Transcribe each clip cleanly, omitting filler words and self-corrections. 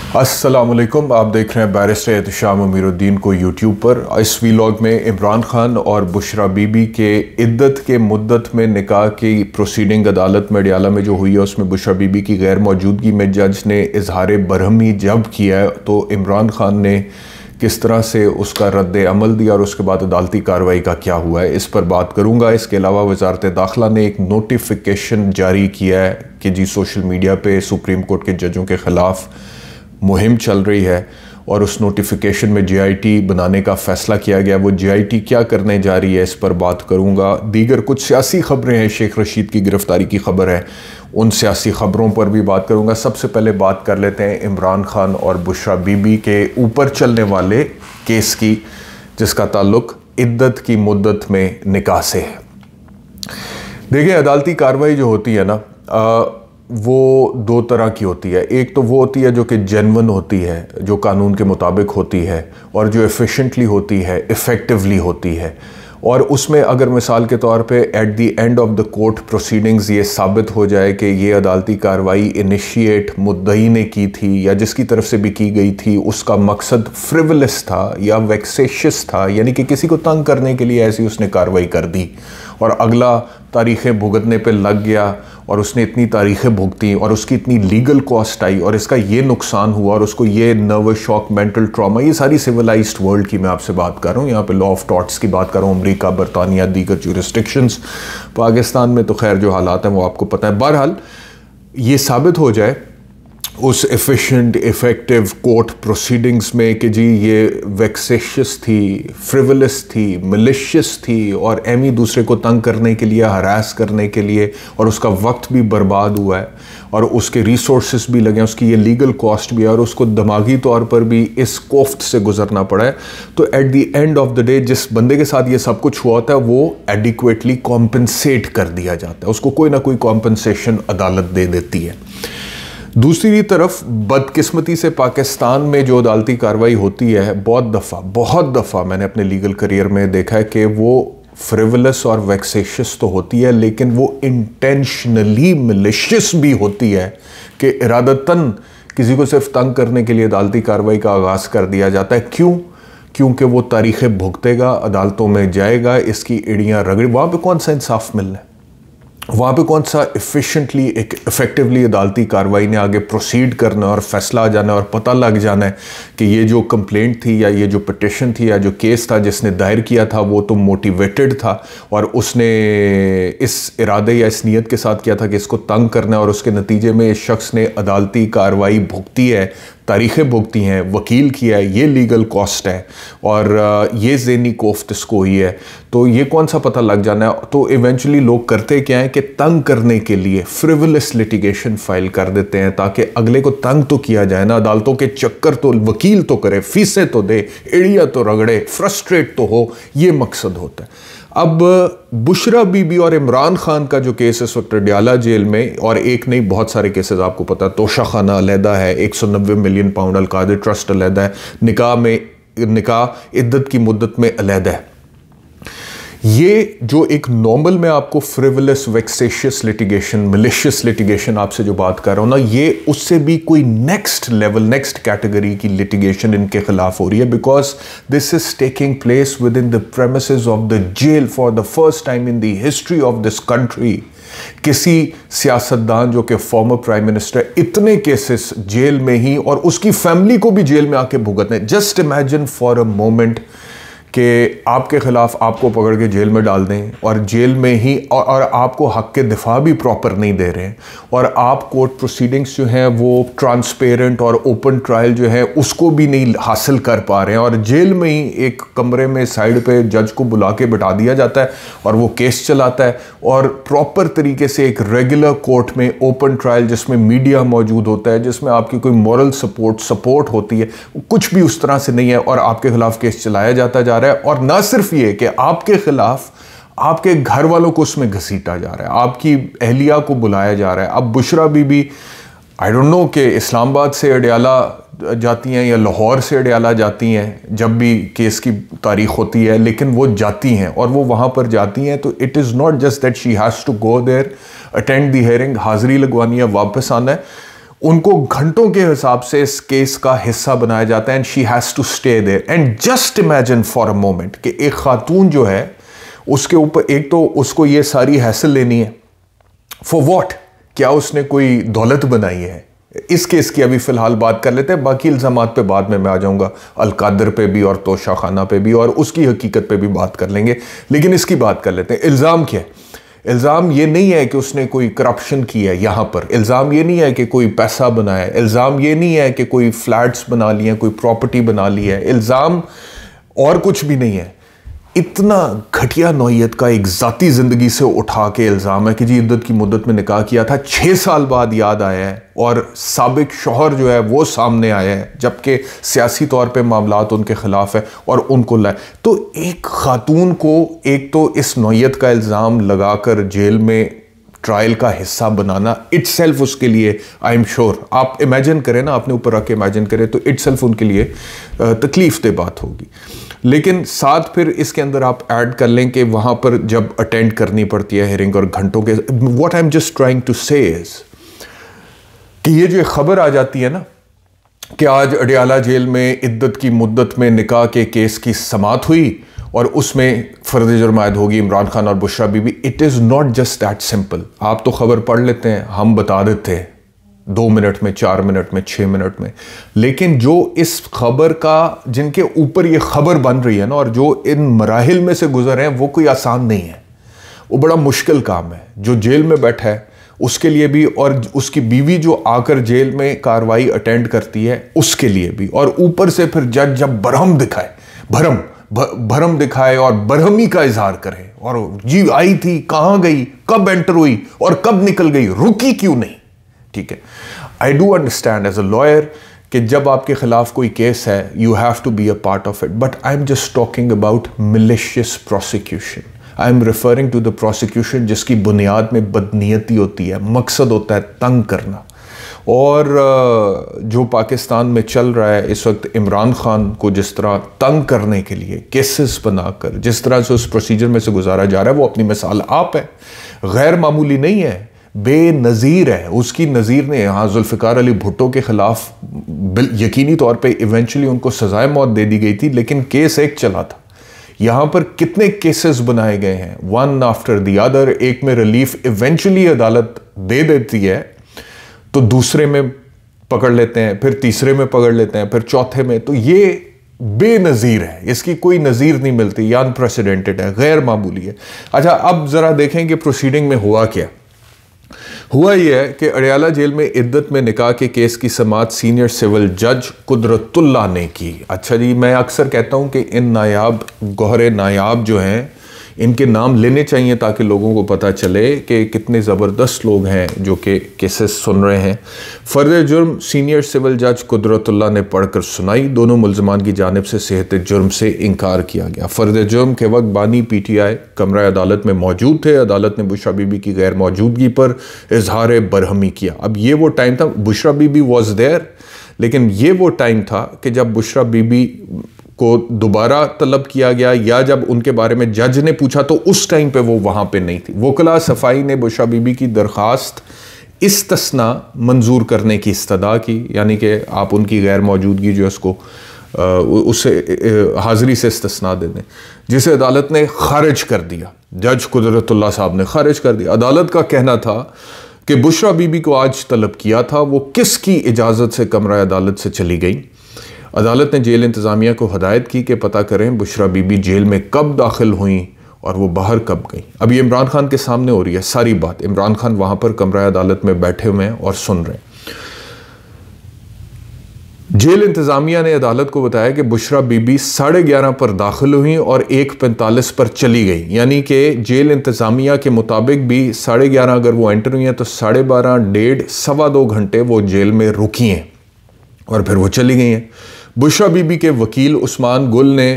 अस्सलामुअलैकुम, आप देख रहे हैं बैरिस्टर एहतशाम अमीरुद्दीन को यूट्यूब पर। इस वीलॉग में इमरान खान और बुशरा बीबी के इद्दत के मुद्दत में निकाह की प्रोसीडिंग अदालत में अडयाला में जो हुई है, उसमें बुशरा बीबी की गैर मौजूदगी में जज ने इजहार बरहमी जब किया है, तो इमरान खान ने किस तरह से उसका रद्द अमल दिया और उसके बाद अदालती कार्रवाई का क्या हुआ है, इस पर बात करूँगा। इसके अलावा वजारत दाखिला ने एक नोटिफिकेशन जारी किया है कि जी सोशल मीडिया पर सुप्रीम कोर्ट के जजों के ख़िलाफ़ मुहिम चल रही है और उस नोटिफिकेशन में JIT बनाने का फ़ैसला किया गया। वो JIT क्या करने जा रही है, इस पर बात करूँगा। दीगर कुछ सियासी ख़बरें हैं, शेख रशीद की गिरफ़्तारी की खबर है, उन सियासी ख़बरों पर भी बात करूँगा। सबसे पहले बात कर लेते हैं इमरान खान और बुशरा बीबी के ऊपर चलने वाले केस की, जिसका ताल्लुक़ इद्दत की मुद्दत में निकाह से है। देखिए, अदालती कार्रवाई जो होती है ना, वो दो तरह की होती है। एक तो वो होती है जो कि जेन्युइन होती है, जो कानून के मुताबिक होती है और जो एफिशिएंटली होती है, इफ़ेक्टिवली होती है। और उसमें अगर मिसाल के तौर पे at the end of the court proceedings ये साबित हो जाए कि ये अदालती कार्रवाई इनिशिएट मुद्दई ने की थी या जिसकी तरफ से भी की गई थी, उसका मकसद फ्रिवलस था या वैक्सेशियस था, यानी कि किसी को तंग करने के लिए ऐसी उसने कार्रवाई कर दी और अगला तारीखें भुगतने पे लग गया और उसने इतनी तारीखें भुगती और उसकी इतनी लीगल कॉस्ट आई और इसका ये नुकसान हुआ और उसको ये नर्वस शॉक, मेंटल ट्रॉमा, ये सारी सिविलाइज्ड वर्ल्ड की मैं आपसे बात कर रहा हूँ। यहाँ पे लॉ ऑफ टॉर्ट्स की बात कर रहा हूँ, अमेरिका, बरतानिया, दीगर ज्यूरिस्डिक्शंस। पाकिस्तान में तो खैर जो हालात हैं वो आपको पता है। बहरहाल ये साबित हो जाए उस एफिशिएंट इफ़ेक्टिव कोर्ट प्रोसीडिंग्स में कि जी ये वैक्सेशियस थी, फ्रिवलस थी, मिलिशियस थी और एमी दूसरे को तंग करने के लिए, हरास करने के लिए, और उसका वक्त भी बर्बाद हुआ है और उसके रिसोर्सेस भी लगे हैं, उसकी ये लीगल कॉस्ट भी है और उसको दिमागी तौर पर भी इस कोफ्त से गुजरना पड़ा है। तो at the end of the day जिस बंदे के साथ ये सब कुछ हुआ होता है वो एडिक्वेटली कॉम्पनसेट कर दिया जाता है, उसको कोई ना कोई कॉम्पनसेशन अदालत दे देती है। दूसरी तरफ बदकिस्मती से पाकिस्तान में जो अदालती कार्रवाई होती है, बहुत दफ़ा मैंने अपने लीगल करियर में देखा है कि वो फ्रिवलस और वैक्सेशियस तो होती है, लेकिन वो इंटेंशनली मिलिशियस भी होती है कि इरादतन किसी को सिर्फ तंग करने के लिए अदालती कार्रवाई का आगाज़ कर दिया जाता है। क्योंकि वो तारीखें भुगतेगा, अदालतों में जाएगा, इसकी एड़ियाँ रगड़ी, वहाँ पे कौन सा इंसाफ मिलना है, वहाँ पे कौन सा इफ़िशेंटली इफ़ेक्टिवली अदालती कार्रवाई ने आगे प्रोसीड करना और फैसला आ जाना और पता लग जाना है कि ये जो कंप्लेंट थी या ये जो पिटिशन थी या जो केस था जिसने दायर किया था वो तो मोटिवेटेड था और उसने इस इरादे या इस नीयत के साथ किया था कि इसको तंग करना है और उसके नतीजे में इस शख्स ने अदालती कार्रवाई भुगती है, तारीखें भुगती हैं, वकील किया है, ये लीगल कॉस्ट है और ये ज़हनी कोफ्त इसको हुई है। तो ये कौन सा पता लग जाना है। तो इवेंचुअली लोग करते क्या हैं कि तंग करने के लिए फ्रिवलस लिटिगेशन फाइल कर देते हैं ताकि अगले को तंग तो किया जाए ना, अदालतों के चक्कर तो वकील तो करे, फीसें तो दे, एड़िया तो रगड़े, फ्रस्ट्रेट तो हो, ये मकसद होता है। अब बुशरा बीबी और इमरान खान का जो केस इस वक्त अडयाला जेल में, और एक नहीं बहुत सारे केसेस आपको पता है, तोशा खाना अलहदा है, 190 मिलियन पाउंड अलकादिर ट्रस्ट अलहदा है, निकाह इद्दत की मुद्दत में अलहदा है। ये जो एक नॉर्मल में आपको frivolous, vexatious litigation, malicious litigation आपसे जो बात कर रहा हूँ ना, ये उससे भी कोई नेक्स्ट लेवल, नेक्स्ट कैटेगरी की लिटिगेशन इनके खिलाफ हो रही है, because this is taking place within the premises of the jail for the first time in the history of this country. किसी सियासतदान जो कि फॉर्मर प्राइम मिनिस्टर, इतने केसेस जेल में ही और उसकी फैमिली को भी जेल में आके भुगतने। Just imagine for a moment कि आपके ख़िलाफ़ आपको पकड़ के जेल में डाल दें और जेल में ही और आपको हक़ के दिफा भी प्रॉपर नहीं दे रहे हैं और आप कोर्ट प्रोसीडिंग्स जो हैं वो ट्रांसपेरेंट और ओपन ट्रायल जो है उसको भी नहीं हासिल कर पा रहे हैं और जेल में ही एक कमरे में साइड पे जज को बुला के बिठा दिया जाता है और वो केस चलाता है और प्रॉपर तरीके से एक रेगुलर कोर्ट में ओपन ट्रायल जिसमें मीडिया मौजूद होता है, जिसमें आपकी कोई मॉरल सपोर्ट होती है, कुछ भी उस तरह से नहीं है और आपके ख़िलाफ़ केस चलाया जाता जा रहा है। और ना सिर्फ ये कि आपके खिलाफ आपके घर वालों को उसमें घसीटा जा रहा है, आपकी अहलिया को बुलाया जा रहा है। अब Bushra Bibi I don't know कि इस्लामाबाद से अडयाला जाती हैं या लाहौर से अडयाला जाती हैं जब भी केस की तारीख होती है, लेकिन वो जाती हैं और वो वहाँ पर जाती हैं तो it is not just that she has to go there, attend the hearing, हाज़िरी लगवानी है, वापस आना है। उनको घंटों के हिसाब से इस केस का हिस्सा बनाया जाता है and she has to stay there. And just imagine for a moment कि एक खातून जो है उसके ऊपर एक तो उसको ये सारी हैसल लेनी है फॉर व्हाट, क्या उसने कोई दौलत बनाई है? इस केस की अभी फिलहाल बात कर लेते हैं, बाकी इल्जामात पे बाद में मैं आ जाऊंगा, अलकादर पे भी और तोशा खाना पे भी, और उसकी हकीकत पे भी बात कर लेंगे। लेकिन इसकी बात कर लेते हैं। इल्ज़ाम क्या है? इल्ज़ाम ये नहीं है कि उसने कोई करप्शन की है, यहाँ पर इल्ज़ाम ये नहीं है कि कोई पैसा बनाया है, इल्ज़ाम ये नहीं है कि कोई फ्लैट्स बना लिए हैं, कोई प्रॉपर्टी बना ली है, इल्ज़ाम और कुछ भी नहीं है। इतना घटिया नौइयत का एक ज़ाती ज़िंदगी से उठा के इल्ज़ाम है कि जी इद्दत की मुद्दत में निकाह किया था, 6 साल बाद याद आया है और साबिक शौहर जो है वो सामने आया है, जबकि सियासी तौर पे मामलात उनके ख़िलाफ़ है और उनको लाए। तो एक ख़ातून को एक तो इस नौइयत का इल्ज़ाम लगाकर जेल में ट्रायल का हिस्सा बनाना इटसेल्फ उसके लिए, आई एम श्योर, आप इमेजिन करें ना, अपने ऊपर रख के इमेजिन करें तो इटसेल्फ उनके लिए तकलीफ दे बात होगी। लेकिन साथ फिर इसके अंदर आप ऐड कर लें कि वहाँ पर जब अटेंड करनी पड़ती है हियरिंग और घंटों के, what I am just trying to say is कि ये जो खबर आ जाती है ना कि आज अडियाला जेल में इद्दत की मुद्दत में निकाह के केस की समाअत हुई और उसमें फर्द जुर्म आयद होगी इमरान खान और Bushra Bibi. It is not just that simple. आप तो खबर पढ़ लेते हैं, हम बता देते हैं 2 मिनट में, 4 मिनट में, 6 मिनट में, लेकिन जो इस खबर का, जिनके ऊपर ये खबर बन रही है ना और जो इन मराहिल में से गुजर हैं, वो कोई आसान नहीं है, वो बड़ा मुश्किल काम है। जो जेल में बैठा है उसके लिए भी, और उसकी बीवी जो आकर जेल में कार्रवाई अटेंड करती है उसके लिए भी, और ऊपर से फिर जज जब भरम दिखाए, भरम दिखाए और बरहमी का इजहार करे, और जी आई थी, कहाँ गई, कब एंटर हुई और कब निकल गई, रुकी क्यों नहीं। ठीक है, I do understand as a lawyer कि जब आपके खिलाफ कोई केस है you have to be a part of it, but I am just talking about malicious prosecution. I am referring to the prosecution जिसकी बुनियाद में बदनीयती होती है, मकसद होता है तंग करना। और जो पाकिस्तान में चल रहा है इस वक्त, इमरान खान को जिस तरह तंग करने के लिए केसेस बनाकर जिस तरह से उस प्रोसीजर में से गुजारा जा रहा है, वो अपनी मिसाल आप है, गैर मामूली नहीं है, बेनज़ीर है। उसकी नज़ीर ने यहाँ जुल्फ़िकार अली भुट्टो के ख़िलाफ़ यकीनी तौर पे इवेंचुअली उनको सज़ाए मौत दे दी गई थी, लेकिन केस एक चला था। यहाँ पर कितने केसेस बनाए गए हैं, वन आफ्टर द अदर। एक में रिलीफ इवेंचुअली अदालत दे देती है तो दूसरे में पकड़ लेते हैं, फिर तीसरे में पकड़ लेते हैं, फिर चौथे में। तो ये बेनज़ीर है, इसकी कोई नज़ीर नहीं मिलती, या अनप्रेसिडेंटेड है, गैर मामूली है। अच्छा, अब ज़रा देखें कि प्रोसीडिंग में हुआ क्या। हुआ यह है कि अडियाला जेल में इद्दत में निकाह के केस की समाअत सीनियर सिविल जज कुदरतुल्ला ने की। अच्छा जी, मैं अक्सर कहता हूं कि इन नायाब, गौहरे नायाब जो हैं, इनके नाम लेने चाहिए ताकि लोगों को पता चले कि कितने ज़बरदस्त लोग हैं जो कि केसेस सुन रहे हैं। फ़र्द जुर्म सीनियर सिविल जज कुदरतुल्ला ने पढ़कर सुनाई। दोनों मुल्ज़मान की जानिब से सेहत जुर्म से इनकार किया गया। फ़र्द जुर्म के वक्त बानी PTI कमरा अदालत में मौजूद थे। अदालत ने बुशरा बीबी की गैर मौजूदगी पर इजहार बरहमी किया। अब ये वो टाइम था, बुशरा बीबी वॉज देयर, लेकिन ये वो टाइम था कि जब बुशरा बीबी को दोबारा तलब किया गया, या जब उनके बारे में जज ने पूछा तो उस टाइम पे वो वहाँ पे नहीं थी। वकला सफाई ने बुशरा बीबी की दरख्वास्त इस्तस्ना मंजूर करने की इस्तदा की, यानी कि आप उनकी गैर मौजूदगी जो है उसको उससे हाज़िरी से इस्तस्ना दे दें, जिसे अदालत ने खारिज कर दिया। जज कुदरतुल्ला साहब ने खारिज कर दिया। अदालत का कहना था कि बुशरा बीबी को आज तलब किया था, वो किसकी इजाज़त से कमरा अदालत से चली गई। अदालत ने जेल इंतज़ामिया को हदायत की कि पता करें बुशरा बीबी जेल में कब दाखिल हुई और वो बाहर कब गई। अब ये इमरान खान के सामने हो रही है सारी बात। इमरान खान वहाँ पर कमरा अदालत में बैठे हुए हैं और सुन रहे हैं। जेल इंतज़ामिया ने अदालत को बताया कि बुशरा बीबी 11:30 पर दाखिल हुई और 1:45 पर चली गई, यानी कि जेल इंतज़ामिया के मुताबिक भी 11:30 अगर वो एंटर हुई हैं तो 12:30, 1.5, 2.25 घंटे वो जेल में रुकी हैं और फिर वो चली गई हैं। बुशरा बीबी के वकील उस्मान गुल ने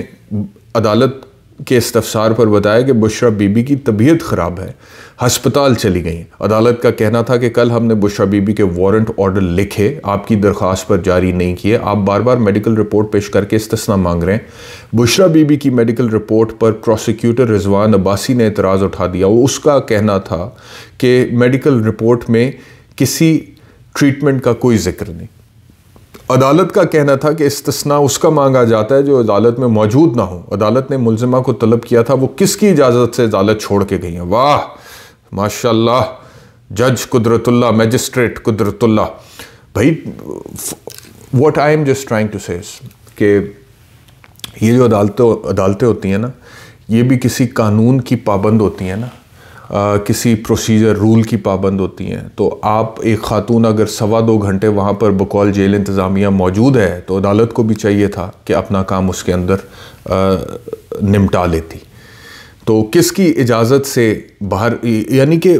अदालत के इस्तफसार पर बताया कि बुशरा बीबी की तबीयत ख़राब है, हस्पताल चली गई। अदालत का कहना था कि कल हमने बुशरा बीबी के वारंट ऑर्डर लिखे, आपकी दरख्वास्त पर जारी नहीं किए। आप बार बार मेडिकल रिपोर्ट पेश करके इस्तस्ना मांग रहे हैं। बुशरा बीबी की मेडिकल रिपोर्ट पर प्रोसिक्यूटर रिजवान अब्बासी ने एतराज़ उठा दिया। उसका कहना था कि मेडिकल रिपोर्ट में किसी ट्रीटमेंट का कोई जिक्र नहीं। अदालत का कहना था कि इस्तिस्ना उसका मांगा जाता है जो अदालत में मौजूद ना हो। अदालत ने मुलजिमा को तलब किया था, वो किसकी इजाज़त से अदालत छोड़ के गई है। वाह माशाल्लाह, जज कुदरतुल्लाह, मैजिस्ट्रेट कुदरतुल्लाह। भाई what I am just trying to say कि ये जो अदालतें होती हैं ना, ये भी किसी कानून की पाबंद होती हैं ना, किसी प्रोसीजर रूल की पाबंद होती हैं। तो आप एक खातून अगर 1.25 घंटे वहाँ पर बकौल जेल इंतज़ामिया मौजूद है तो अदालत को भी चाहिए था कि अपना काम उसके अंदर निपटा लेती। तो किसकी इजाज़त से बाहर, यानी कि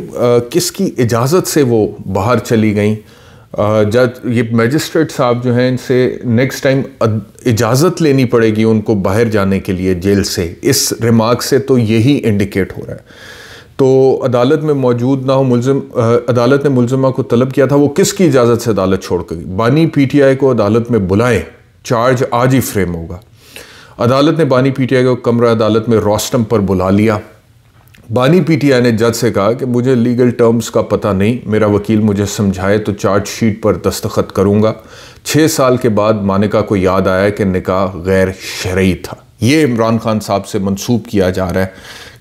किसकी इजाज़त से वो बाहर चली गई। जज ये मैजिस्ट्रेट साहब जो हैं, इनसे नेक्स्ट टाइम इजाज़त लेनी पड़ेगी उनको बाहर जाने के लिए जेल से। इस रिमार्क से तो यही इंडिकेट हो रहा है। तो अदालत में मौजूद ना हो अदालत ने मुलजिमा को तलब किया था, वो किसकी इजाज़त से अदालत छोड़ कर गई। बानी पीटीआई को अदालत में बुलाएं, चार्ज आज ही फ्रेम होगा। अदालत ने बानी पीटीआई को कमरा अदालत में रोस्टम पर बुला लिया। बानी पीटीआई ने जज से कहा कि मुझे लीगल टर्म्स का पता नहीं, मेरा वकील मुझे समझाए तो चार्जशीट पर दस्तखत करूंगा। 6 साल के बाद मानिका को याद आया कि निकाह गैर शरई था। ये इमरान खान साहब से मंसूब किया जा रहा है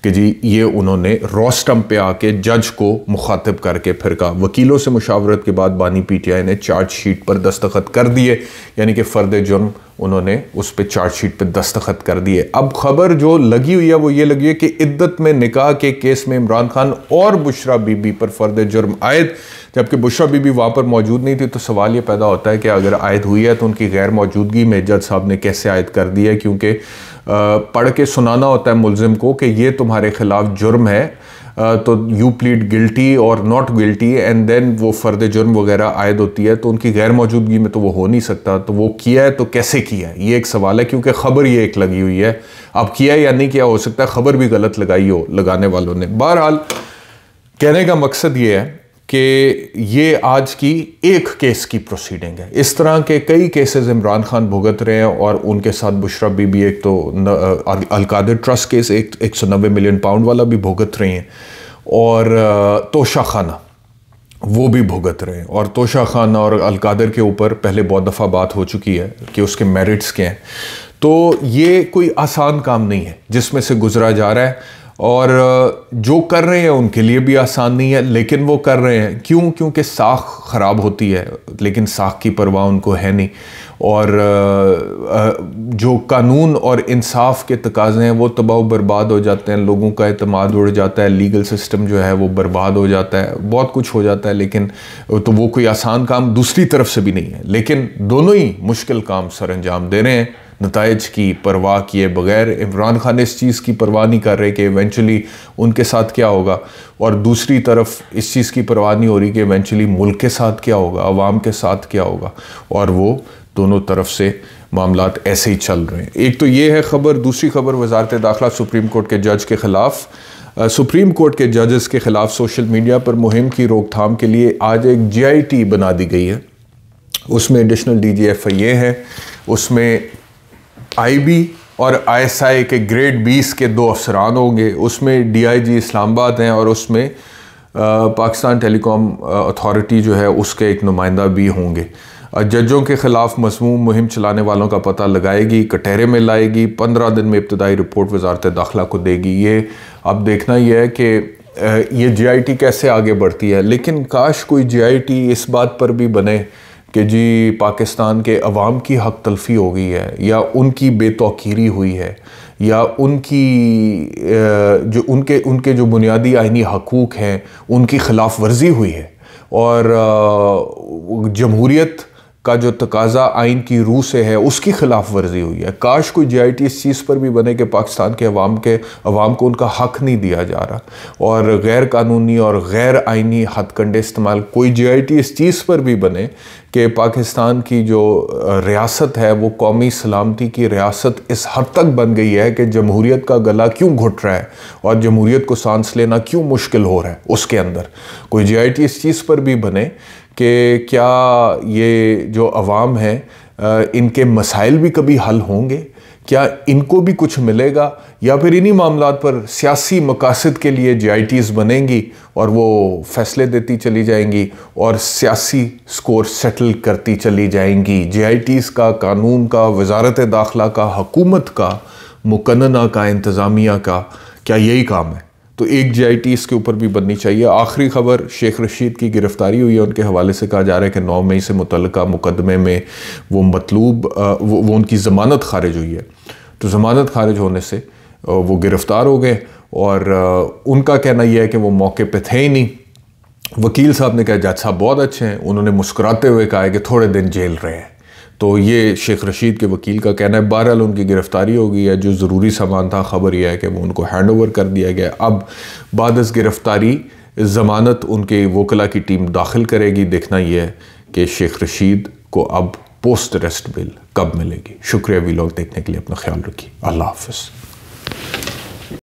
कि जी ये उन्होंने रोस्टम पे आके जज को मुखातिब करके फिर कहा। वकीलों से मुशावरत के बाद बानी पीटीआई ने चार्जशीट पर दस्तखत कर दिए, यानी कि फ़र्द जुर्म उन्होंने उस पर चार्जशीट पर दस्तखत कर दिए। अब खबर जो लगी हुई है वो ये लगी है कि इद्दत में निकाह के केस में इमरान खान और बुशरा बीबी पर फ़र्द जुर्म आयद, जबकि बुशरा बीबी वहाँ पर मौजूद नहीं थी। तो सवाल ये पैदा होता है कि अगर आयद हुई है तो उनकी गैर मौजूदगी में जज साहब ने कैसे आयद कर दी है, क्योंकि पढ़ के सुनाना होता है मुलजिम को कि ये तुम्हारे खिलाफ जुर्म है, तो यू प्लीड गिल्टी और नॉट गिल्टी, एंड देन वो फ़र्द जुर्म वगैरह आयद होती है। तो उनकी गैर मौजूदगी में तो वो हो नहीं सकता। तो वो किया है तो कैसे किया है, ये एक सवाल है, क्योंकि ख़बर ये एक लगी हुई है। अब किया या नहीं किया, हो सकता है ख़बर भी गलत लगाई हो लगाने वालों ने। बहरहाल कहने का मकसद ये है कि ये आज की एक केस की प्रोसीडिंग है। इस तरह के कई केसेस इमरान खान भुगत रहे हैं और उनके साथ बुशरा बीबी, एक तो Al-Qadir trust case 190 million pound वाला भी भुगत रहे हैं, और तोशा खाना वो भी भुगत रहे हैं। और तोशा खाना और अलकादिर के ऊपर पहले बहुत दफ़ा बात हो चुकी है कि उसके मेरिट्स क्या हैं। तो ये कोई आसान काम नहीं है जिसमें से गुजरा जा रहा है, और जो कर रहे हैं उनके लिए भी आसान नहीं है, लेकिन वो कर रहे हैं। क्यों? क्योंकि साख ख़राब होती है, लेकिन साख की परवाह उनको है नहीं। और जो कानून और इंसाफ के तकाज़े हैं वो तबाह बर्बाद हो जाते हैं, लोगों का एतमाद उड़ जाता है, लीगल सिस्टम जो है वो बर्बाद हो जाता है, बहुत कुछ हो जाता है। लेकिन तो वो कोई आसान काम दूसरी तरफ से भी नहीं है, लेकिन दोनों ही मुश्किल काम सर अंजाम दे रहे हैं नताइज की परवाह किए बगैर। इमरान खान इस चीज़ की परवाह नहीं कर रहे कि इवेंचुअली उनके साथ क्या होगा, और दूसरी तरफ इस चीज़ की परवाह नहीं हो रही कि इवेंचुअली मुल्क के साथ क्या होगा, अवाम के साथ क्या होगा। और वो दोनों तरफ से मामलात ऐसे ही चल रहे हैं। एक तो ये है खबर। दूसरी खबर, वजारत दाखिला सुप्रीम कोर्ट के जज के ख़िलाफ़ सुप्रीम कोर्ट के जजेस के ख़िलाफ़ सोशल मीडिया पर मुहिम की रोकथाम के लिए आज एक GIT बना दी गई है। उसमें एडिशनल DGFIA है, उसमें IB और ISI के ग्रेड 20 के 2 अफसरान होंगे, उसमें DIG इस्लामाबाद हैं, और उसमें पाकिस्तान टेलीकॉम अथॉरिटी जो है उसके एक नुमाइंदा भी होंगे। जजों के ख़िलाफ़ मज़मूम मुहिम चलाने वालों का पता लगाएगी, कटहरे में लाएगी, 15 दिन में इब्तदाई रिपोर्ट वजारत दाखिला को देगी। ये अब देखना ये है कि ये GIT कैसे आगे बढ़ती है। लेकिन काश कोई GIT इस बात पर भी बने कि जी पाकिस्तान के अवाम की हक तलफ़ी हो गई है, या उनकी बेतौकीरी हुई है, या उनकी जो उनके जो बुनियादी आइनी हकूक़ हैं उनकी ख़िलाफ़ वर्जी हुई है, और जमहूरियत का जो तकाज़ा आइन की रूह से है उसकी ख़िलाफ़ वर्जी हुई है। काश कोई GIT इस चीज़ पर भी बने कि पाकिस्तान के अवाम को उनका हक़ नहीं दिया जा रहा, और गैर कानूनी और गैर आइनी हथकंडे इस्तेमाल। कोई GIT इस चीज़ पर भी बने कि पाकिस्तान की जो रियासत है वो कौमी सलामती की रियासत इस हद तक बन गई है कि जमहूरियत का गला क्यों घुट रहा है और जमहूरियत को सांस लेना क्यों मुश्किल हो रहा है उसके अंदर। कोई GIT इस चीज़ पर भी बने कि क्या ये जो अवाम है इनके मसाइल भी कभी हल होंगे? क्या इनको भी कुछ मिलेगा, या फिर इन्हीं मामलात पर सियासी मकासद के लिए JITs बनेंगी और वो फैसले देती चली जाएंगी और सियासी स्कोर सेटल करती चली जाएंगी? JITs का, कानून का, वजारत दाखिला का, हुकूमत का, मुकन्नना का, इंतज़ामिया का, क्या यही काम है? तो एक JIT इसके ऊपर भी बननी चाहिए। आखिरी खबर, शेख रशीद की गिरफ्तारी हुई है। उनके हवाले से कहा जा रहा है कि 9 मई से मुतल्लिका मुकदमे में वो मतलूब वो उनकी ज़मानत खारिज हुई है। तो ज़मानत खारिज होने से वो गिरफ़्तार हो गए और उनका कहना यह है कि वो मौके पे थे ही नहीं। वकील साहब ने कहा जज साहब बहुत अच्छे हैं, उन्होंने मुस्कुराते हुए कहा है कि थोड़े दिन जेल रहे हैं। तो ये शेख रशीद के वकील का कहना है। बहरहाल उनकी गिरफ़्तारी हो गई है। जो ज़रूरी सामान था, ख़बर यह है कि वो उनको हैंड ओवर कर दिया गया। अब बाद इस गिरफ़्तारी ज़मानत उनके वकला की टीम दाखिल करेगी। देखना यह है कि शेख रशीद को अब पोस्ट अरेस्ट बेल कब मिलेगी। शुक्रिया वीलॉग देखने के लिए, अपना ख्याल रखिए। अल्लाह हाफ़िज़।